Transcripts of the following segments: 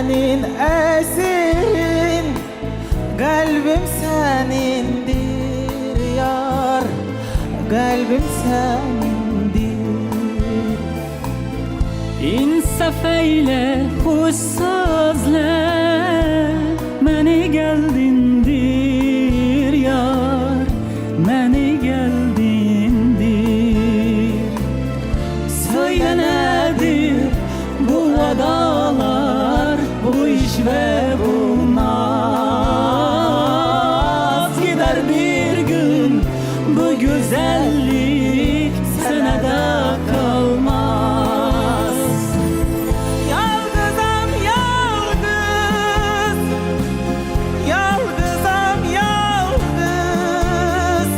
senin esirin, kalbim senindir yar, kalbim senindir. İnsaf eyle, hoş sözle, meni geldindir yar, meni geldindir. Söyle nedir bu adalar, bu iş ve bu naz. Gider bir gün bu güzellik senede kalmaz. Yalgızam yalgız, yalgızam yalgız.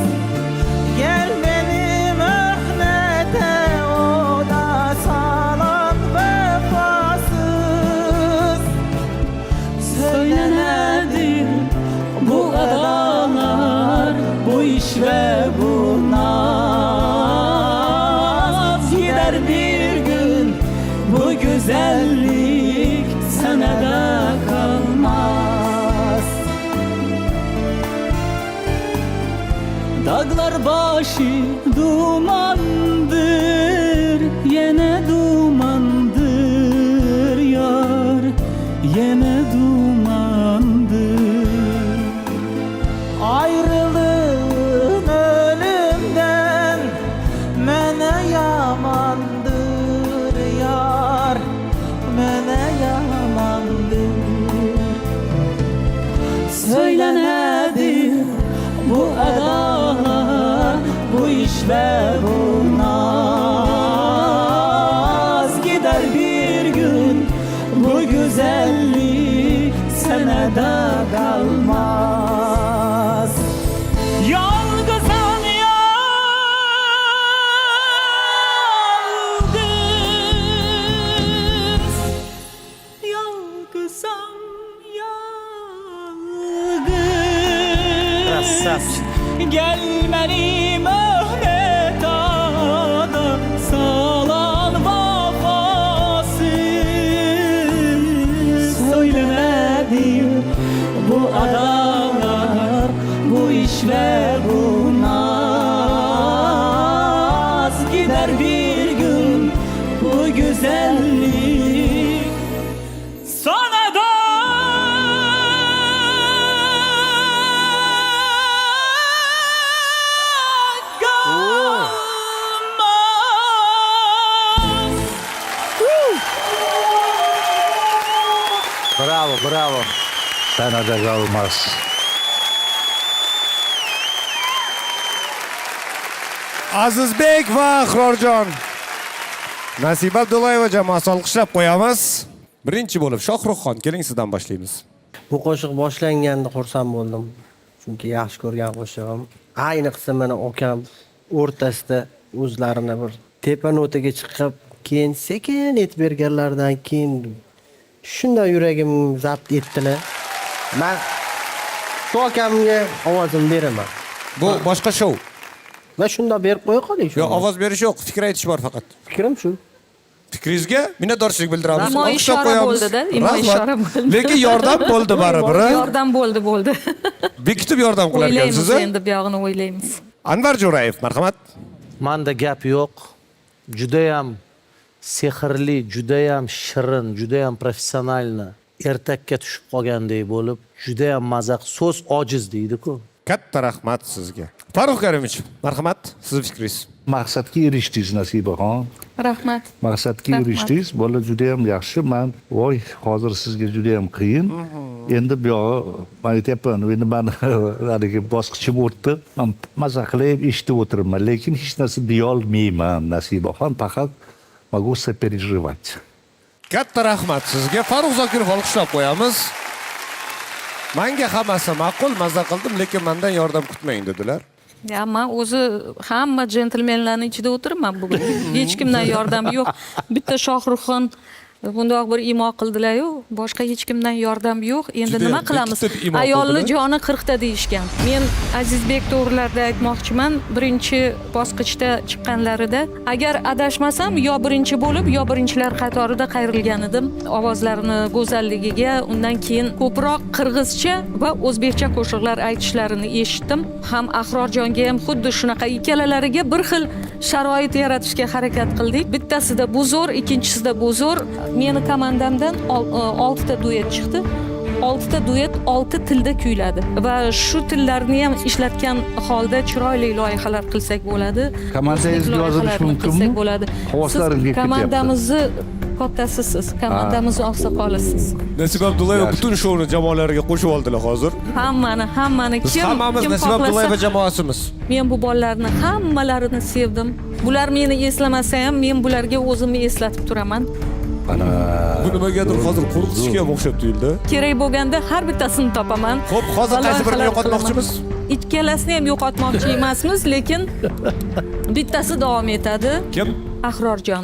Gel beni möhnete, o da salan vefasız. Söyle nedir bu adalar, bu iş ve bu naz. Gider bir gün bu güzellik senede kalmaz. Dağlar başı dumandır, yine dumandır yar, yine dumandır. Ayrılığın ölümden mene yamandır yar, mene yamandır. Söyle nedir bu adalar, bu iş ve bu naz. Gider bir gün bu güzellik senede kalmaz. Yalgızam yalgız, yalgızam yalgız. Gel beni möhnet ada, salan vefasız. Söyle nedir bu adalar, bu iş ve bu naz. Gider bir gün bu güzellik sana da kalmaz. Bravo, bravo. Sana da kalmaz. Azizbek va Iqrorjon. Nasiba Abdullayeva jamoasi olqishlab qo'yamiz. Birinchi bo'lib Shohruxxon, keling sizdan boshlaymiz. Bu qo'shiq boshlanganda xursand bo'ldim. Chunki yaxshi ko'rgan qo'shig'im. Ayniqsa mana okam o'rtasida o'zlarini bir tepa notaga chiqib, keyin sekin aytib berganlaridan keyin shunday yuragim zabt etdilar. Men shu akamga ovozimni beraman. Bu boshqa shou. Va shunda berib qo'ya qoling shu. Yo'q, ovoz berish yo'q, fikr aytish bor faqat. Fikrim shu. Fikringizga minnatdorchilik bildiramiz. Imo Olqishlab ishora qo'yamiz. bo'ldi-da, imo Rahmat. ishora bo'ldi. Lekin yordam bo'ldi baribir. Yordam bo'ldi. Bekitib yordam qilar O'ylaymiz ekansiz. endi buyog'ini o'ylaymiz. Anvar Jo'rayev, marhamat. Manda gap yo'q. Judayam sehrli, judayam shirin, judayam professionalni ertakka tushib qolgandek bo'lib, judayam mazaq, so'z ojiz deydi-ku. Katta rahmat sizga. Farruh Karimov, marhamat, sizning fikringiz. Maqsadga erishdingiz Nasibaxon. Rahmat. Maqsadga erishdingiz. Bola juda ham yaxshi. Men voy, hozir sizga juda ham qiyin. Endi bu yog'i men aytyapman, endi meni haligi bosqichim o'tdi. Men maza qilib eshitib o'tiribman, lekin hech narsa deya olmayman Nasibaxon. Faqat могу сопереживать. Katta rahmat sizga. Farruh Zokirov olqishlab qo'yamiz. Menga hammasi ma'qul, maza qildim, lekin mendan yordam kutmang dedilar. Ya men o'zi hamma jentelmenlarning ichida o'tiribman bugun. Hech kimdan yordam yo'q. Bitta Shohruxxon bundoq bir imo qildilar-yu, boshqa hech kimdan yordam yo'q. Endi Juda nima ham qilamiz? ikkita imo Ayolni qildilar. joni 40 ta deyishgan. Men Azizbek to'g'rilarda aytmoqchiman, birinchi bosqichda chiqqanlarida agar adashmasam yo birinchi bo'lib, yo birinchilar qatorida qayrilgan edim. Ovozlarini go'zalligiga, undan keyin ko'proq qirg'izcha va o'zbekcha qo'shiqlar aytishlarini eshitdim. Ham Ahrorjonga ham xuddi shunaqa ikkalalariga bir xil sharoit yaratishga harakat qildik. Bittasida bu zo'r, ikkinchisida bu zo'r. Meni komandamdan 6 ta duet chiqdi. 6 ta duet 6 tilda kuyladi va shu tillarni ham ishlatgan holda chiroyli loyihalar qilsak bo'ladi. Komandangizga yozilish mumkinmi? Qilsak bo'ladi. Havaslarim Siz ketyapti. komandamizni kattasisiz, komandamizni oqsoqolisiz. Nasib Abdullayeva butun shovni jamoalariga qo'shib oldilar hozir. Hammani Biz kim hammamiz kim Nasib Abdullayeva xohlasa. jamoasimiz. Men bu bolalarni hammalarini sevdim. Bular meni eslamasa ham men bularga o'zimni eslatib turaman. Bu nimagadir hozir qo'rqitishga ham o'xshab tuyuldi. Kerak bo'lganda har bittasini topaman. Xo'p, hozir Va qaysi birini loyihalar yo'qotmoqchimiz? qilaman. Ikkalasini ham yo'qotmoqchi emasmiz, lekin bittasi davom etadi. Kim? Ahrorjon.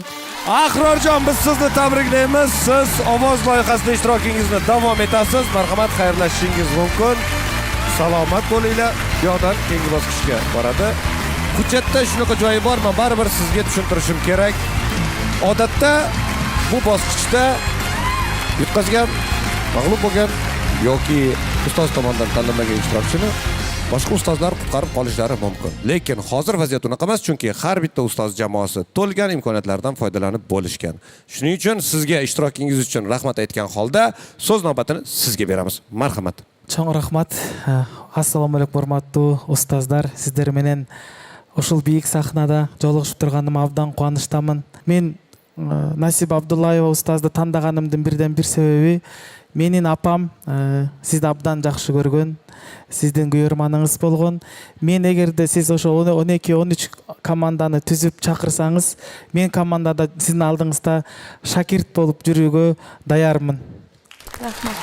Ahrorjon, biz sizni tabriklaymiz. Siz ovoz loyihasida ishtirokingizni davom etasiz. Marhamat, xayrlashishingiz mumkin. Salomat bo'linglar. Bu yoqdan keyingi bosqichga boradi. Hujjatda shunaqa joyi bormi? Baribir sizga tushuntirishim kerak. Odatda bu bosqichda yutqazgan, mag'lub bo'lgan yoki ustoz tomonidan tanlanmagan ishtirokchini boshqa ustozlar qutqarib qolishlari mumkin. Lekin hozir vaziyat unaqa emas, chunki har bitta ustoz jamoasi to'lgan imkoniyatlardan foydalanib bo'lishgan. Shuning uchun sizga ishtirokingiz uchun rahmat aytgan holda so'z navbatini sizga beramiz. Marhamat. Чоң рахмат. Assalomu alaykum урматтуу устаздар. Сиздер менен ушул бийик сахнада жолугушуп турганыма абдан кубанычтамын. Мен Насип Абдуллаева устазды тандаганымдын бирден бир себеби менин апам сизди абдан жакшы көргөн, сиздин күйөрманыңыз болгон. Мен эгерде сиз ошо 12-13 команданы түзүп чакырсаңыз, мен командада сиздин алдыңызда шакирт болуп жүрүүгө даярмын. Rahmat.